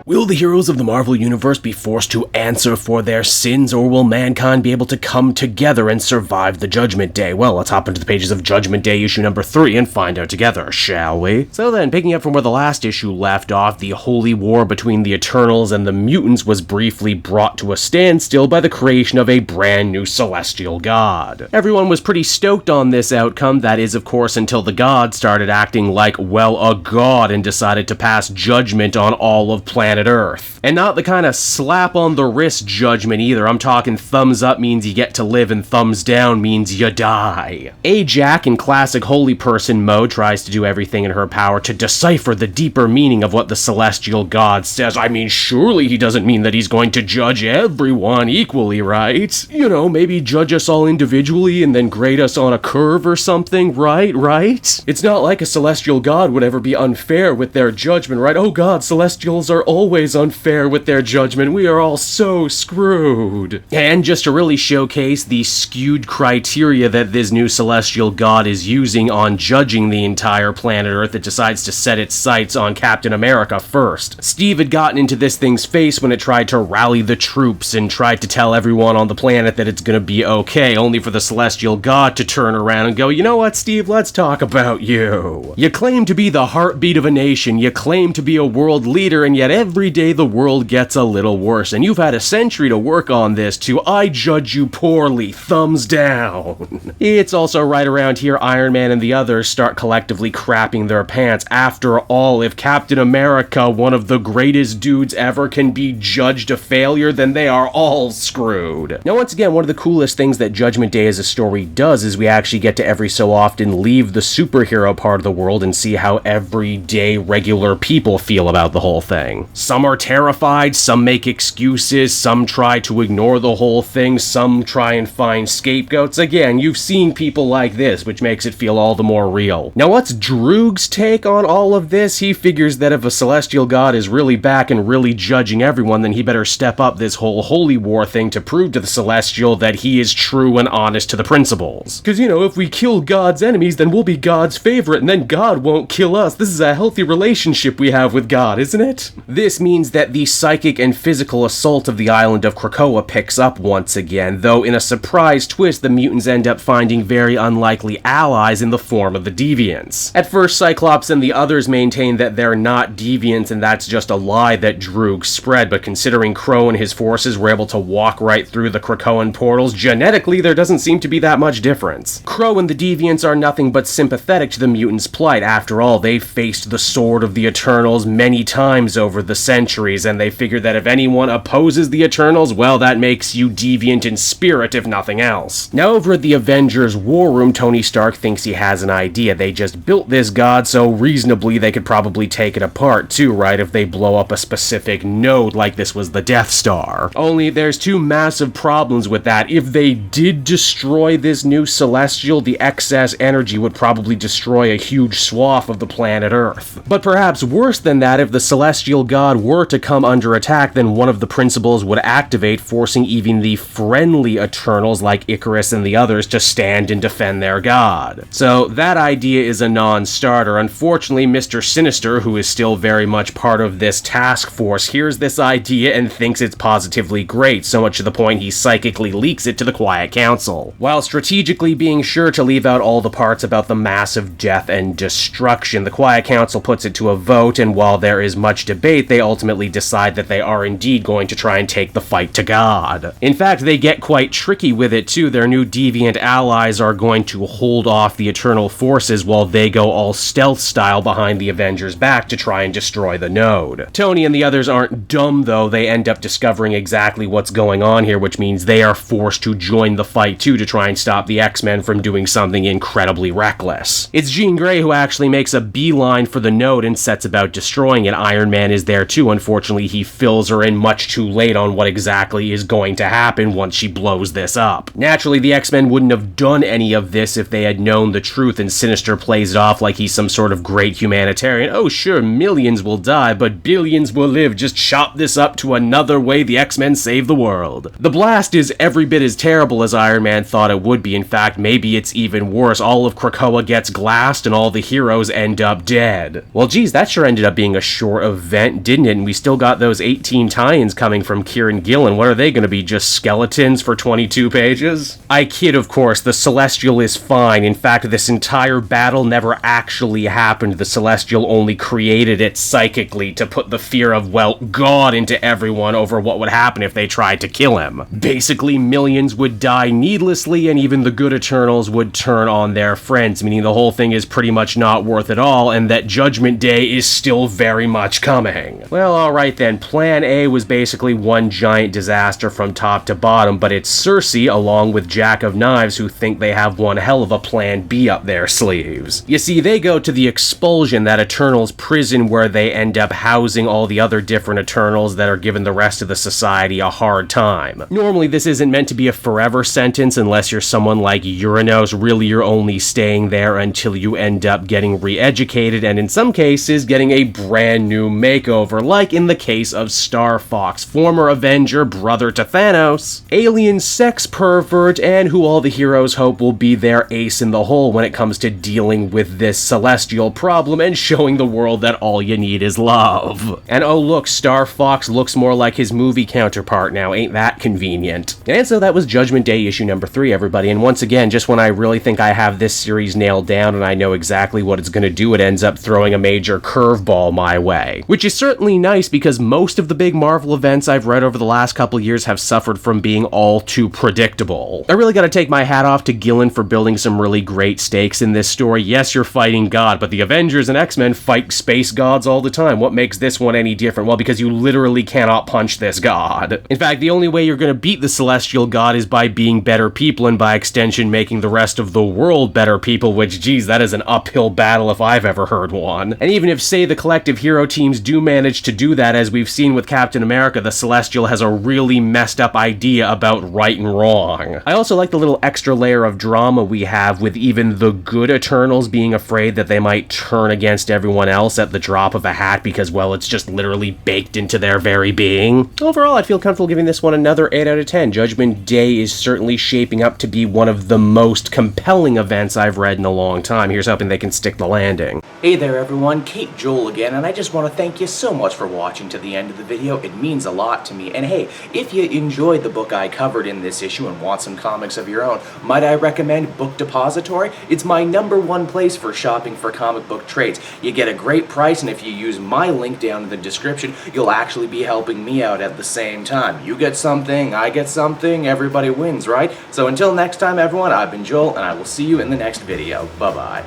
Will the heroes of the Marvel Universe be forced to answer for their sins, or will mankind be able to come together and survive the Judgment Day? Well, let's hop into the pages of Judgment Day issue number 3 and find out together, shall we? So then, picking up from where the last issue left off, the holy war between the Eternals and the mutants was briefly brought to a standstill by the creation of a brand new celestial god. Everyone was pretty stoked on this outcome, that is, of course, until the god started acting like, well, a god and decided to pass judgment on all of planet Earth. And not the kind of slap on the wrist judgment either. I'm talking thumbs up means you get to live and thumbs down means you die. Ajax, in classic holy person mode, tries to do everything in her power to decipher the deeper meaning of what the celestial god says. I mean, surely he doesn't mean that he's going to judge everyone equally, right? You know, maybe judge us all individually and then grade us on a curve or something, right? It's not like a celestial god would ever be unfair with their judgment, right? Oh god, celestials are always unfair with their judgment. We are all so screwed. And just to really showcase the skewed criteria that this new celestial god is using on judging the entire planet Earth, it decides to set its sights on Captain America first. Steve had gotten into this thing's face when it tried to rally the troops and tried to tell everyone on the planet that it's gonna be okay, only for the celestial god to turn around and go, you know what, Steve, let's talk about you. You claim to be the heartbeat of a nation, you claim to be a world leader, and yet every day the world gets a little worse, and you've had a century to work on this too. I judge you poorly, thumbs down. It's also right around here Iron Man and the others start collectively crapping their pants. After all, if Captain America, one of the greatest dudes ever, can be judged a failure, then they are all screwed. Now once again, one of the coolest things that Judgment Day as a story does is we actually get to every so often leave the superhero part of the world and see how everyday regular people feel about the whole thing. Some are terrified, some make excuses, some try to ignore the whole thing, some try and find scapegoats. Again, you've seen people like this, which makes it feel all the more real. Now what's Droog's take on all of this? He figures that if a celestial god is really back and really judging everyone, then he better step up this whole holy war thing to prove to the celestial that he is true and honest to the principles. Because, you know, if we kill God's enemies, then we'll be God's favorite, and then God won't kill us. This is a healthy relationship we have with God, isn't it? This means that the psychic and physical assault of the island of Krakoa picks up once again, though in a surprise twist, the mutants end up finding very unlikely allies in the form of the Deviants. At first, Cyclops and the others maintain that they're not Deviants, and that's just a lie that Droog spread, but considering Crow and his forces were able to walk right through the Krakoan portals, genetically there doesn't seem to be that much difference. Crow and the Deviants are nothing but sympathetic to the mutants' plight. After all, they've faced the sword of the Eternals many times over the centuries, and they figure that if anyone opposes the Eternals, well, that makes you deviant in spirit, if nothing else. Now over at the Avengers War Room, Tony Stark thinks he has an idea. They just built this god, so reasonably they could probably take it apart too, right, if they blow up a specific node like this was the Death Star. Only there's two massive problems with that. If they did destroy this new celestial, the excess energy would probably destroy a huge swath of the planet Earth. But perhaps worse than that, if the celestial god were to come under attack, then one of the principles would activate, forcing even the friendly Eternals like Icarus and the others to stand and defend their god. So that idea is a non-starter. Unfortunately, Mr. Sinister, who is still very much part of this task force, hears this idea and thinks it's positively great, so much to the point he psychically leaks it to the Quiet Council, while strategically being sure to leave out all the parts about the massive death and destruction. The Quiet Council puts it to a vote, and while there is much debate, they ultimately decide that they are indeed going to try and take the fight to God. In fact, they get quite tricky with it too. Their new deviant allies are going to hold off the Eternal forces while they go all stealth style behind the Avengers' back to try and destroy the node. Tony and the others aren't dumb though. They end up discovering exactly what's going on here, which means they are forced to join the fight too to try and stop the X-Men from doing something incredibly reckless. It's Jean Grey who actually makes a beeline for the node and sets about destroying it. Iron Man is there too. Unfortunately, he fills her in much too late on what exactly is going to happen once she blows this up. Naturally, the X-Men wouldn't have done any of this if they had known the truth, and Sinister plays it off like he's some sort of great humanitarian. Oh sure, millions will die, but billions will live. Just chop this up to another way the X-Men save the world. The blast is every bit as terrible as Iron Man thought it would be. In fact, maybe it's even worse. All of Krakoa gets glassed and all the heroes end up dead. Well geez, that sure ended up being a short event, didn't didn't it? And we still got those 18 tie-ins coming from Kieran Gillen. What are they going to be, just skeletons for 22 pages? I kid, of course. The Celestial is fine. In fact, this entire battle never actually happened. The Celestial only created it psychically to put the fear of, well, God into everyone over what would happen if they tried to kill him. Basically, millions would die needlessly, and even the good Eternals would turn on their friends, meaning the whole thing is pretty much not worth it all, and that Judgment Day is still very much coming. Well, alright then, Plan A was basically one giant disaster from top to bottom, but it's Cersei, along with Jack of Knives, who think they have one hell of a Plan B up their sleeves. You see, they go to the Expulsion, that Eternals prison where they end up housing all the other different Eternals that are giving the rest of the society a hard time. Normally, this isn't meant to be a forever sentence unless you're someone like Uranos. Really, you're only staying there until you end up getting re-educated, and in some cases, getting a brand new makeover, like in the case of Star Fox, former Avenger, brother to Thanos, alien sex pervert, and who all the heroes hope will be their ace in the hole when it comes to dealing with this celestial problem and showing the world that all you need is love. And oh look, Star Fox looks more like his movie counterpart now, ain't that convenient? And so that was Judgment Day issue number 3, everybody, and once again, just when I really think I have this series nailed down and I know exactly what it's gonna do, it ends up throwing a major curveball my way. Which is certainly nice because most of the big Marvel events I've read over the last couple years have suffered from being all too predictable. I really gotta take my hat off to Gillen for building some really great stakes in this story. Yes, you're fighting God, but the Avengers and X-Men fight space gods all the time. What makes this one any different? Well, because you literally cannot punch this god. In fact, the only way you're gonna beat the Celestial God is by being better people and by extension making the rest of the world better people, which, geez, that is an uphill battle if I've ever heard one. And even if, say, the collective hero teams do manage to do that, as we've seen with Captain America, the Celestial has a really messed up idea about right and wrong. I also like the little extra layer of drama we have with even the good Eternals being afraid that they might turn against everyone else at the drop of a hat because, well, it's just literally baked into their very being. Overall, I'd feel comfortable giving this one another 8 out of 10. Judgment Day is certainly shaping up to be one of the most compelling events I've read in a long time. Here's hoping they can stick the landing. Hey there everyone, Kate Joel again, and I just want to thank you so much for watching to the end of the video. It means a lot to me. And hey, if you enjoyed the book I covered in this issue and want some comics of your own, might I recommend Book Depository? It's my #1 place for shopping for comic book trades. You get a great price, and if you use my link down in the description, you'll actually be helping me out at the same time. You get something, I get something, everybody wins, right? So until next time everyone, I've been Joel, and I will see you in the next video. Bye-bye.